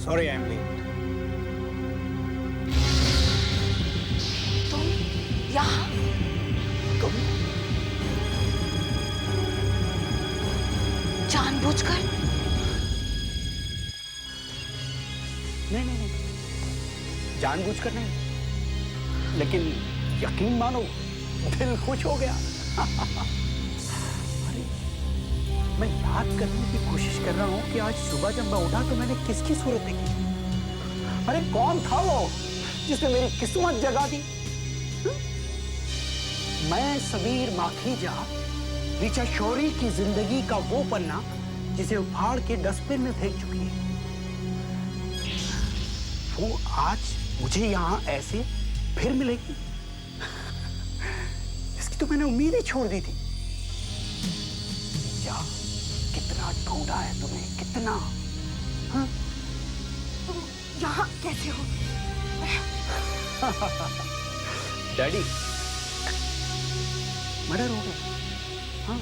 Sorry I am late. तुम यहाँ? तुम जानबूझकर? नहीं, जानबूझकर नहीं, लेकिन यकीन मानो दिल खुश हो गया। अरे मैं याद करने की कोशिश कर रहा हूं कि आज सुबह जब मैं उठा तो मैंने किसकी सूरत देखी। अरे कौन था वो जिसने मेरी किस्मत जगा दी? मैं समीर माखीजा, ऋचा शौरी की जिंदगी का वो पन्ना जिसे उखाड़ के डस्टबिन में फेंक चुकी है। वो आज मुझे यहां ऐसे फिर मिलेगी, इसकी तो मैंने उम्मीद ही छोड़ दी थी। क्या कितना ढूंढा है तुम्हें, कितना। हाँ? तुम यहाँ कैसे हो? डैडी मर्डर हो गया। हाँ,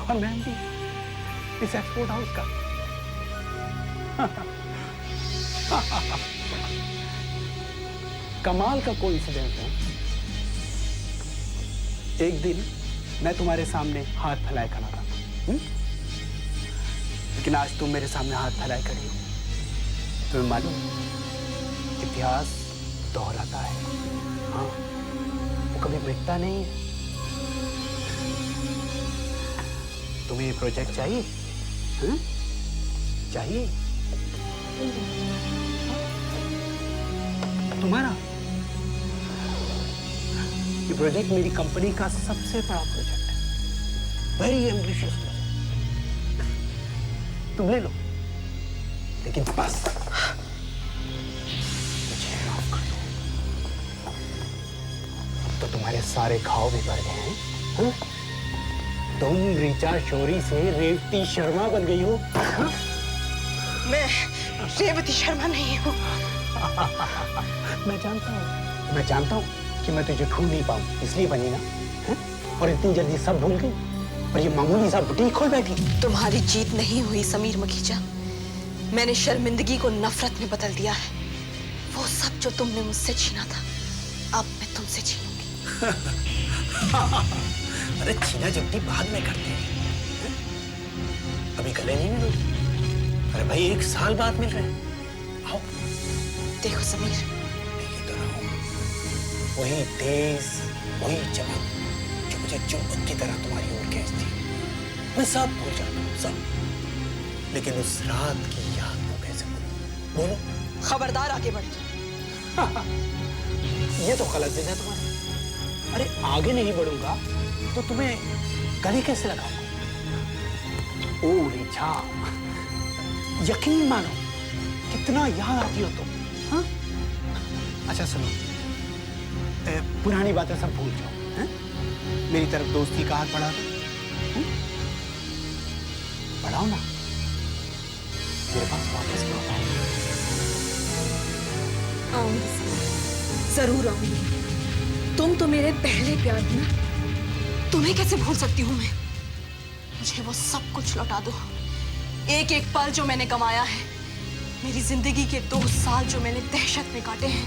और मैं भी इस एक्सपोर्ट हाउस का। कमाल का कोइंसिडेंस है। एक दिन मैं तुम्हारे सामने हाथ फैलाए खड़ा था, लेकिन आज तुम मेरे सामने हाथ फैलाए खड़ी हो। तुम्हें मालूम, इतिहास दोहराता है। हाँ, वो कभी मिटता नहीं है। तुम्हें ये प्रोजेक्ट चाहिए? हाँ? चाहिए? तुम्हारा ये प्रोजेक्ट मेरी कंपनी का सबसे बड़ा प्रोजेक्ट है, वेरी एम्बिशियस प्रोजेक्ट। तुम ले लो, लेकिन बस मुझे माफ कर दो। तो तुम्हारे सारे घाव भी भर गए हैं। हाँ? तुम ऋचा शौरी से रेवती शर्मा बन गई हो। हाँ? मैं रेवती शर्मा नहीं हूँ। मैं जानता हूँ कि मैं तुझे ढूंढ नहीं पाऊँ, इसलिए बनी ना। है? और इतनी जल्दी सब भूल गई और ये मामूली सा बुटीक खोल बैठी। तुम्हारी जीत नहीं हुई समीर मखीजा। मैंने शर्मिंदगी को नफरत में बदल दिया है। वो सब जो तुमने मुझसे छीना था, अब मैं तुमसे छीनूंगी। अरे छीना झपटी बाद में करते हैं, अभी गले नहीं मिलोगे। अरे भाई 1 साल बाद मिल रहे हैं। आओ देखो समीर, देखी तो रहा हूं, वही तेज, वही चमक जो मुझे चुंबक की तरह तुम्हारी ओर खींचती। मैं सब भूल जाता हूँ, सब, लेकिन उस रात की याद को कैसे भूलूं? बोलो। खबरदार आगे बढ़। ये तो गलत जिद है तुम्हारी। अरे आगे नहीं बढ़ूंगा तो तुम्हें गले कैसे लगाऊंगा? ओ ऋचा, यकीन मानो कितना याद आती हो तुम। हाँ? अच्छा सुनो, पुरानी बातें सब भूल जाओ। हैं? मेरी तरफ दोस्ती का हाथ बढ़ा दो। बढ़ाओ ना, मेरे पास वापस लौट आओ। आऊंगी समीर, जरूर आऊंगी। तुम तो मेरे पहले प्यार ना, तुम्हें कैसे भूल सकती हूँ मैं? मुझे वो सब कुछ लौटा दो, एक एक पल जो मैंने कमाया है, मेरी जिंदगी के 2 साल जो मैंने दहशत में काटे हैं,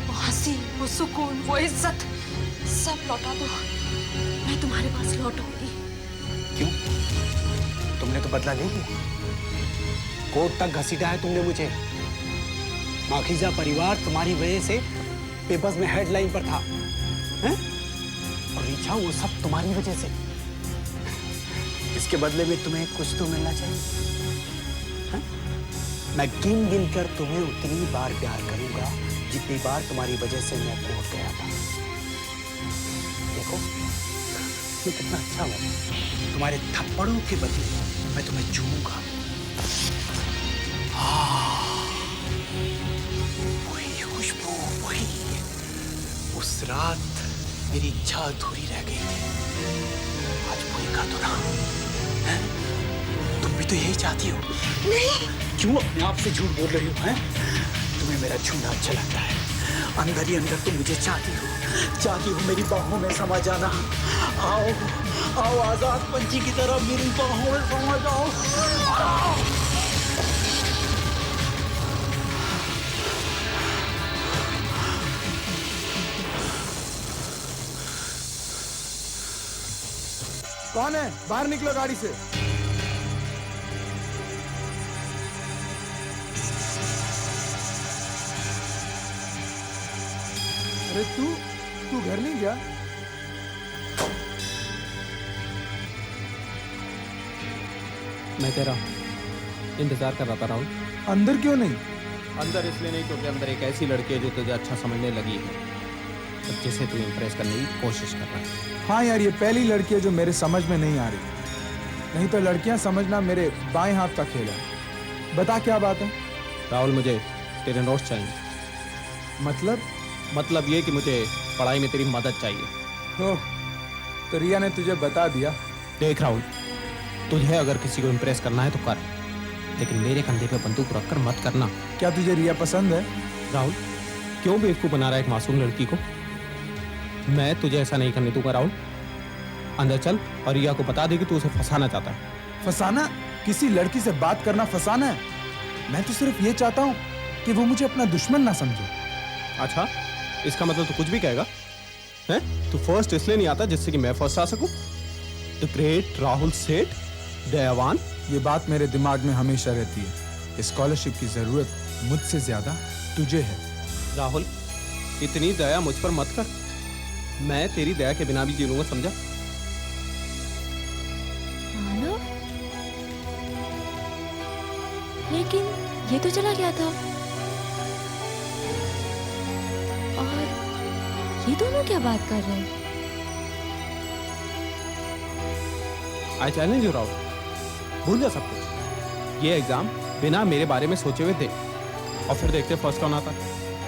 वो हंसी, वो सुकून, वो इज्जत, सब लौटा दो। मैं तुम्हारे पास लौट आऊंगी। क्यों? तुमने तो बदला नहीं लिया, कोर्ट तक घसीटा है तुमने मुझे। माखीजा परिवार तुम्हारी वजह से पेपर्स में हेडलाइन पर था, हैं? और ऋचा वो सब तुम्हारी वजह से। इसके बदले में तुम्हें कुछ तो मिलना चाहिए। हैं? मैं गिन गिन कर तुम्हें उतनी बार प्यार करूंगा जितनी बार तुम्हारी वजह से मैं कोर्ट गया था। देखो मैं कितना अच्छा हूं। तुम्हारे थप्पड़ों के बदले मैं तुम्हें चूमूंगा। वही खुशबू, वही। उस रात मेरी इच्छा अधूरी रह गई थी, आज पूरी कर दो ना। हैं? तुम भी तो यही चाहती हो। नहीं। क्यों अपने आप से झूठ बोल रही हो? हैं? तुम्हें मेरा छूना अच्छा लगता है, अंदर ही अंदर तुम मुझे चाहती हो मेरी बाहों में समा जाना। आओ आओ आजाद पंछी की तरह मेरी बाहों में समा जाओ। आओ। कौन है? बाहर निकलो गाड़ी से। अरे तू घर नहीं गया? मैं तेरा इंतजार कर रहा था राहुल। अंदर क्यों नहीं? अंदर इसलिए नहीं क्योंकि अंदर एक ऐसी लड़की है जो तुझे अच्छा समझने लगी है, तो जिसे तू इम्प्रेस करने की कोशिश कर रहा है। हाँ यार, ये पहली लड़की है जो मेरे समझ में नहीं आ रही। नहीं तो लड़कियां समझना मेरे बाएं हाथ का खेल है। बता क्या बात है? राहुल, मुझे तेरे नोट्स चाहिए। मतलब ये कि मुझे पढ़ाई में तेरी मदद चाहिए। ओह, तो रिया ने तुझे बता दिया? देख राहुल, तुझे अगर किसी को इम्प्रेस करना है तो कर, लेकिन मेरे कंधे पे बंदूक रखकर मत करना। क्या तुझे रिया पसंद है? राहुल, क्यों बेवकूफ बना रहा है एक मासूम लड़की को? मैं तुझे ऐसा नहीं करने दूंगा राहुल। अंदर चल और रिया को बता दे कि तू उसे फंसाना चाहता है। फंसाना? किसी लड़की से बात करना फंसाना है? मैं तो सिर्फ ये चाहता हूँ कि वो मुझे अपना दुश्मन ना समझे। अच्छा, इसका मतलब तू कुछ भी कहेगा? हैं? तू फर्स्ट इसलिए नहीं आता जिससे कि मैं फर्स्ट आ सकूं? द ग्रेट राहुल सेठ, दयावान। ये बात मेरे दिमाग में हमेशा रहती है। स्कॉलरशिप की जरूरत मुझसे ज्यादा तुझे है। राहुल, इतनी दया मुझ पर मत कर। मैं तेरी दया के बिना भी जी लूंगा, समझा? मानव? लेकिन ये तो चला गया था। और ये दोनों क्या बात कर रहे हैं? आई चैलेंज यू राहुल, भूल जा सब कुछ। ये एग्जाम बिना मेरे बारे में सोचे हुए दे और फिर देखते फर्स्ट कौन आता।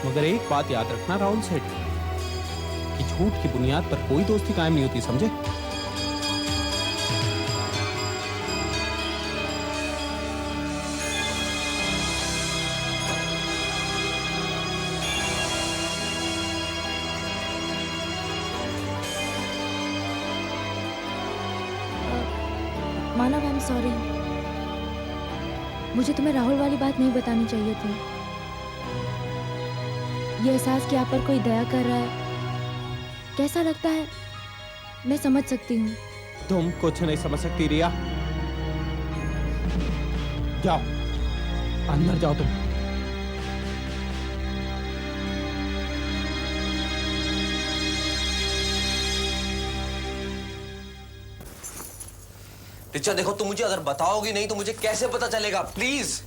मगर एक बात याद रखना राहुल सेठ, कि झूठ की बुनियाद पर कोई दोस्ती कायम नहीं होती, समझे? मानव, आई एम सॉरी। मुझे तुम्हें राहुल वाली बात नहीं बतानी चाहिए थी। ये एहसास कि आप पर कोई दया कर रहा है कैसा लगता है मैं समझ सकती हूँ। तुम कुछ नहीं समझ सकती रिया। जाओ, अंदर जाओ तुम। रिचा देखो, तुम मुझे अगर बताओगी नहीं तो मुझे कैसे पता चलेगा? प्लीज,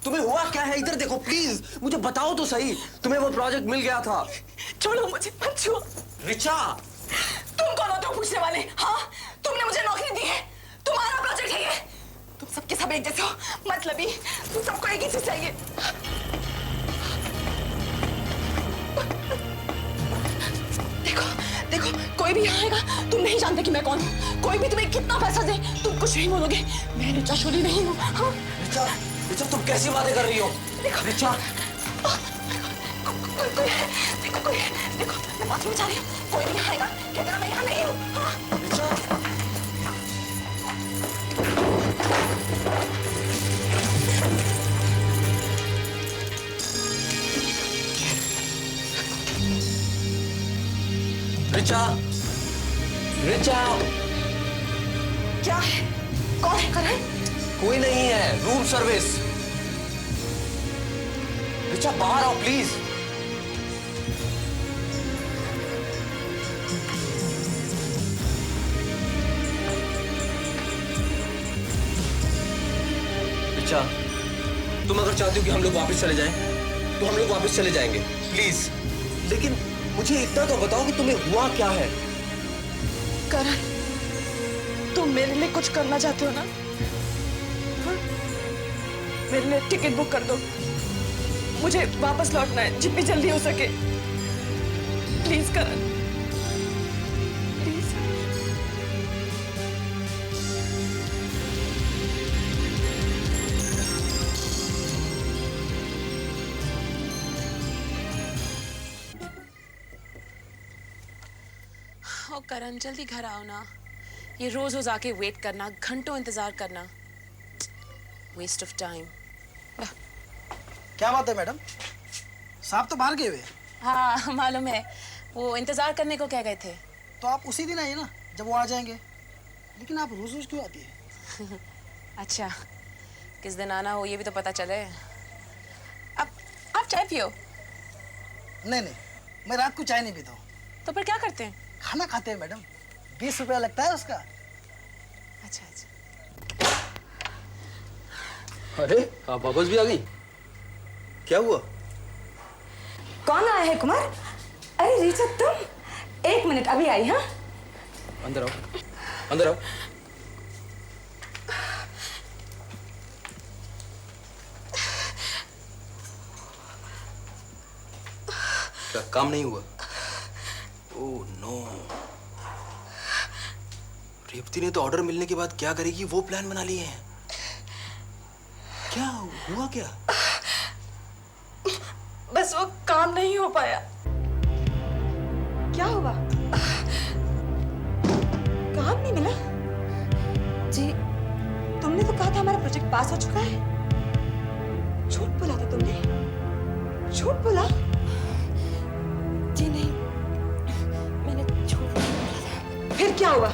तुम्हें हुआ क्या है? इधर देखो प्लीज, मुझे बताओ तो सही। तुम्हें वो प्रोजेक्ट मिल गया था। छोड़ो मुझे, मत छुओ। रिचा, तुम कौन होते हो पूछने वाले? हाँ, तुमने मुझे नौकरी दी है, तुम्हारा प्रोजेक्ट है ये। तुम सबके सब एक जैसे हो, मतलबी। तुम सबको एक ही चीज चाहिए। देखो देखो, कोई भी यहाँ आएगा, तुम नहीं जानते कि मैं कौन हूँ। कोई भी तुम्हें कितना पैसा दे, तुम कुछ नहीं बोलोगे। मैं रिचा शोली नहीं हूँ। हाँ? रिचा, रिचा तुम कैसी बातें कर रही हो? रिचा, कोई है, देखो मैं बाथरूम जा रही हूँ। कोई भी यहाँ आएगा, कहना मैं यहाँ नहीं हूँ। हाँ? रिचा, रिचा, रिचा, क्या है? कौन है? करण? कोई नहीं है, रूम सर्विस। रिचा बाहर आओ प्लीज। रिचा, तुम अगर चाहती हो कि हम लोग वापस चले जाएं, तो हम लोग वापस चले जाएंगे, प्लीज। लेकिन मुझे इतना तो बताओ कि तुम्हें हुआ क्या है? करण, तुम मेरे लिए कुछ करना चाहते हो ना? हाँ? मेरे लिए टिकट बुक कर दो। मुझे वापस लौटना है जितनी जल्दी हो सके। Please Karan, please. ओ करण, जल्दी घर आओ ना। ये रोज रोज आके वेट करना, घंटों इंतजार करना, वेस्ट ऑफ टाइम। क्या बात है मैडम? साहब तो बाहर गए हुए हैं। हाँ मालूम है, वो इंतजार करने को कह गए थे। तो आप उसी दिन आइए ना जब वो आ जाएंगे। लेकिन आप रोज रोज क्यों आती है? अच्छा, किस दिन आना हो ये भी तो पता चले। अब आप चाय पियो। नहीं नहीं, मैं रात को चाय नहीं पीता हूँ। तो फिर क्या करते हैं? खाना खाते हैं मैडम, 20 रुपया लगता है उसका। अच्छा अच्छा। अरे आप वापस भी आ गई? क्या हुआ? कौन आया है कुमार? अरे रीचा तुम, 1 मिनट अभी आई। हाँ अंदर आओ, अंदर आओ। क्या काम नहीं हुआ? ओह नो, रेवती ने तो ऑर्डर मिलने के बाद क्या करेगी वो प्लान बना लिए हैं। क्या हुआ क्या? बस वो काम नहीं हो पाया। क्या हुआ? काम नहीं मिला? जी तुमने तो कहा था हमारा प्रोजेक्ट पास हो चुका है। झूठ बोला था तुमने, झूठ बोला। जी नहीं, मैंने झूठ नहीं बोला था। फिर क्या हुआ?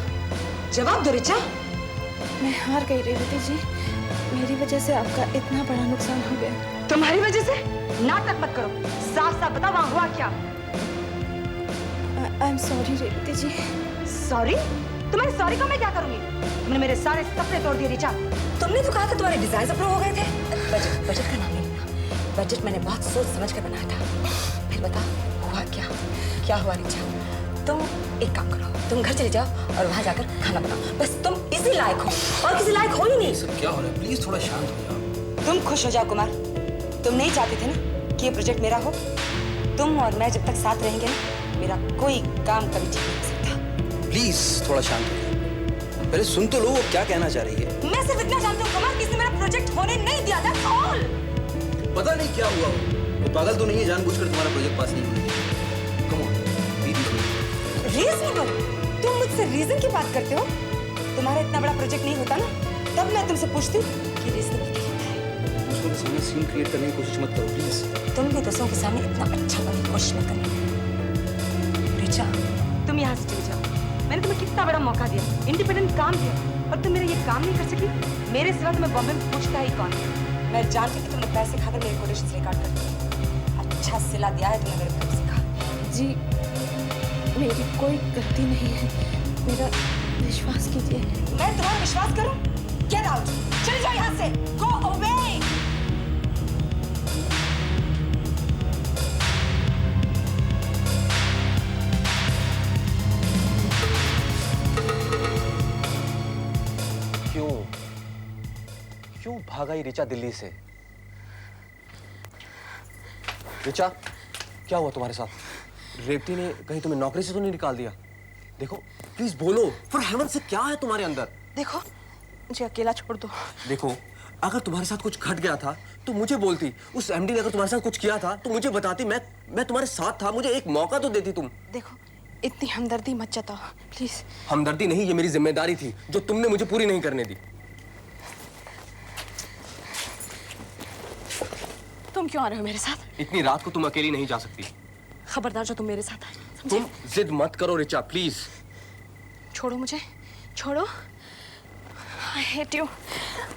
जवाब दो ऋचा। मैं हार गई रेवती जी, मेरी वजह से आपका इतना बड़ा नुकसान हो गया। तुम्हारी वजह से? नाटक मत करो, साफ साफ बताओ वहां हुआ क्या। I am sorry Revathi ji. Sorry? तुम्हारी सॉरी को मैं क्या करूंगी? तुमने मेरे सारे सपने तोड़ दिए ऋचा। तुमने तो कहा था तुम्हारे डिजाइन अप्रूव हो गए थे। बजट का नाम नहीं लेना। बजट मैंने बहुत सोच समझ कर बनाया था। फिर बता हुआ क्या? क्या हुआ ऋचा? तुम एक काम करो, तुम घर चले जाओ और वहां जाकर खाना बनाओ। बस तुम इसी लायक हो और किसी लायक हो ही नहीं। सब क्या हो रहा है? प्लीज थोड़ा शांत हो जाओ। तुम खुश हो जाओ कुमार। तुम नहीं चाहते थे ना कि ये प्रोजेक्ट मेरा हो। तुम और मैं जब तक साथ रहेंगे ना, मेरा कोई काम कभी ठीक नहीं हो सकता। प्लीज थोड़ा शांत हो जाओ। पहले सुन तो लो वो क्या कहना चाह रही है। मैं सिर्फ इतना जानती हूँ कुमार, किसी ने मेरा प्रोजेक्ट होने नहीं दिया था। ऑल पता नहीं क्या हुआ वो पागल तो नहीं है जानबूझकर तुम्हारा प्रोजेक्ट पास नहीं हुआ। Come on, reasonable? तुम मुझसे रीजन की बात करते हो? तुम्हारा इतना बड़ा प्रोजेक्ट नहीं होता ना, तब मैं तुमसे पूछती कि रीजनेबल क्या होता है। दूसरों के सामने सीन क्रिएट करने की कोशिश मत करो प्लीज। तुम भी दूसरों के सामने इतना अच्छा बनने की कोशिश मत करना। ऋचा तुम यहाँ से चले जाओ। मैंने तुम्हें कितना बड़ा मौका दिया, इंडिपेंडेंट काम दिया, और तुम मेरा ये काम नहीं कर सकी। मेरे सिवा तुम्हें बॉम्बे में पूछता ही कौन? मैं जानती थी तुमने पैसे खाकर मेरे कोटेशंस रिकॉर्ड कर दिए। अच्छा सिला दिया है तुमने मेरे को सिखा। जी मेरी कोई गलती नहीं है, मेरा विश्वास कीजिए। मैं तुम्हारा विश्वास करूं? गेट आउट, चले जाओ यहाँ से, गो अवे। क्यों भागा ये ऋचा दिल्ली से? ऋचा क्या हुआ तुम्हारे साथ? रेवती ने कहीं तुम्हें नौकरी से तो नहीं निकाल दिया? देखो प्लीज बोलो, फॉर हेवन से क्या है तुम्हारे अंदर? देखो मुझे अकेला छोड़ दो। देखो अगर तुम्हारे साथ कुछ घट गया था तो मुझे बोलती। उस एमडी ने अगर तुम्हारे साथ कुछ किया था तो मुझे बताती। मैं तुम्हारे साथ था, मुझे एक मौका तो देती तुम। देखो इतनी हमदर्दी मत जताओ प्लीज। हमदर्दी नहीं, ये मेरी जिम्मेदारी थी जो तुमने मुझे पूरी नहीं करने दी। तुम क्यों आ रहे हो मेरे साथ? इतनी रात को तुम अकेली नहीं जा सकती। खबरदार जो तुम मेरे साथ आए, समझे? तुम जिद मत करो ऋचा प्लीज। छोड़ो मुझे, छोड़ो। I hate you.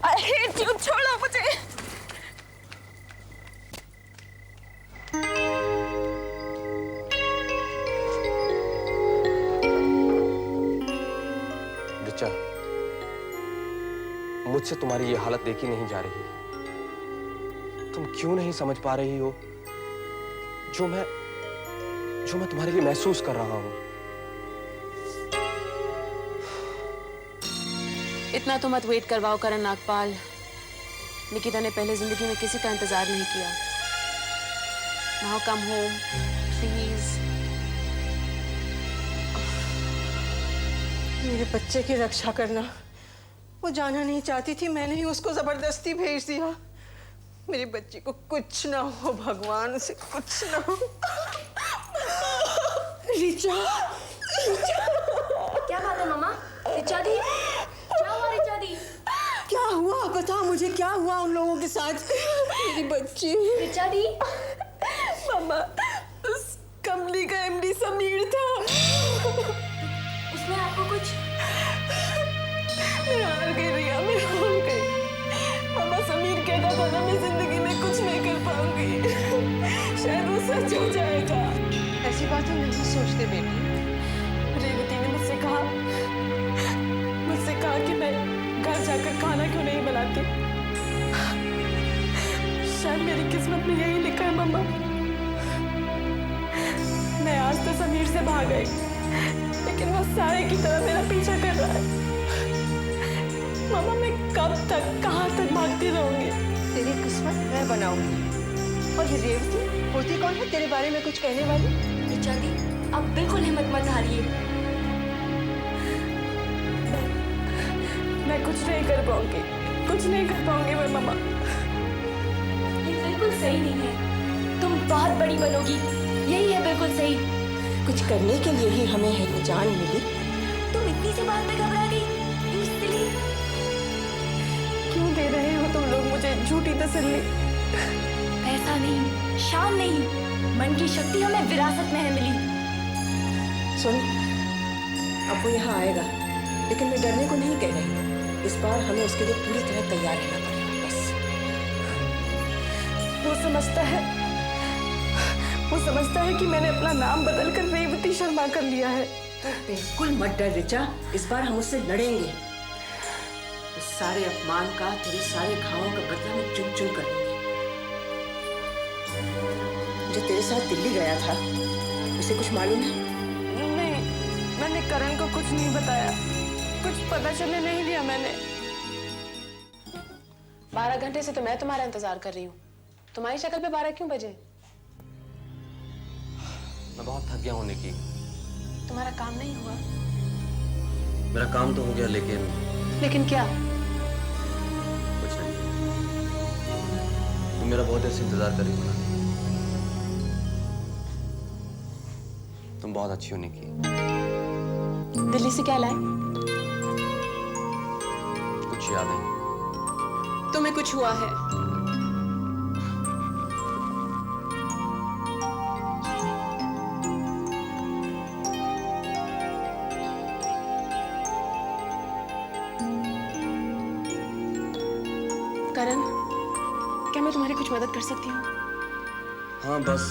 I hate you. छोड़ो मुझे। ऋचा, मुझसे तुम्हारी ये हालत देखी नहीं जा रही। तुम क्यों नहीं समझ पा रही हो जो मैं तुम्हारे लिए महसूस कर रहा हूं। इतना तो मत वेट करवाओ करण नागपाल। निकिता ने पहले जिंदगी में किसी का इंतजार नहीं किया। Now come home please. मेरे बच्चे की रक्षा करना। वो जाना नहीं चाहती थी, मैंने ही उसको जबरदस्ती भेज दिया। मेरे बच्चे को कुछ ना हो, भगवान से कुछ ना हो। ऋचा, क्या बात है मामा? ऋचा दी, क्या हुआ ऋचा दी? क्या हुआ बता मुझे, क्या हुआ उन लोगों के साथ? मेरी बच्ची ऋचा दी। मामा, उस कंपनी का एमडी समीर था। उसने आपको कुछ मैं हार गई रिया, मैं हार गई। मामा समीर कहता था ना मैं जिंदगी में कुछ नहीं कर पाऊंगी, शायद वो सच हो जाएगा। ऐसी बातें नहीं सोचते बेटी। रेवती ने मुझसे कहा कि मैं घर जाकर खाना क्यों नहीं बनाती। शायद मेरी किस्मत में यही लिखा है मम्मा। मैं आज तो समीर से भाग गई, लेकिन वो सारे की तरह मेरा पीछा कर रहा है। मम्मा मैं कब तक कहाँ तक भागती रहूंगी? तेरी किस्मत मैं बनाऊंगी। और ये रेवती होती कौन है तेरे बारे में कुछ कहने वाली? ऋचा दी, अब बिल्कुल हिम्मत मत हारिए। मैं कुछ नहीं कर पाऊंगी, कुछ नहीं कर पाऊंगी मैं मम्मा। ये बिल्कुल सही नहीं है। तुम बहुत बड़ी बनोगी, यही है बिल्कुल सही। कुछ करने के लिए ही हमें है जान मिली। तुम इतनी सी बात पे घबरा गई, You silly। क्यों दे रहे हो तुम लोग मुझे झूठी तसल्ली? पैसा नहीं, शान नहीं, मन की शक्ति हमें विरासत में है मिली। सुन, अब वो यहाँ आएगा, लेकिन मैं डरने को नहीं कह रही। इस बार हमें उसके लिए पूरी तरह तैयार रहना पड़ेगा। बस वो समझता है कि मैंने अपना नाम बदलकर रेवती शर्मा कर लिया है। तो बिल्कुल मत डर ऋचा, इस बार हम उससे लड़ेंगे। उस सारे अपमान का, तेरे सारे घावों का बदला मैं चुन चुन कर लूंगी। जो तेरे साथ दिल्ली गया था, उसे कुछ मालूम है? नहीं, मैंने करण को कुछ नहीं बताया, कुछ पता चलने नहीं दिया मैंने। 12 घंटे से तो मैं तुम्हारा इंतजार कर रही हूँ। तुम्हारी शक्ल पे 12 क्यों बजे? मैं बहुत थक गया हूँ निकी। तुम्हारा काम नहीं हुआ? मेरा काम तो हो गया, लेकिन क्या? कुछ नहीं। तुम मेरा बहुत देर से इंतजार कर रही हो ना। तुम बहुत अच्छी हो निकी। दिल्ली से क्या लाए? कुछ याद नहीं। तुम्हें कुछ हुआ है? करण, क्या मैं तुम्हारी कुछ मदद कर सकती हूँ? हाँ, बस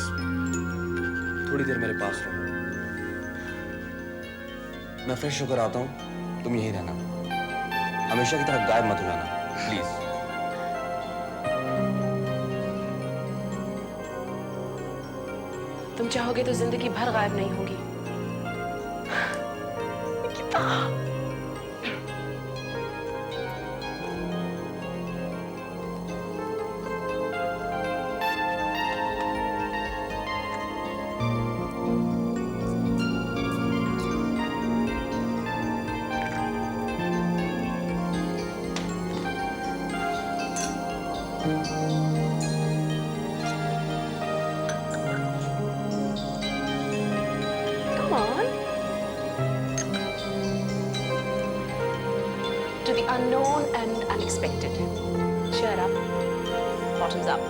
थोड़ी देर मेरे पास रहो। मैं फ्रेश होकर आता हूँ, तुम यहीं रहना। हमेशा की तरह गायब मत हो जाना, प्लीज। तुम चाहोगे तो जिंदगी भर गायब नहीं होगी। Come on. To the unknown and unexpected. Cheer up. Bottoms up.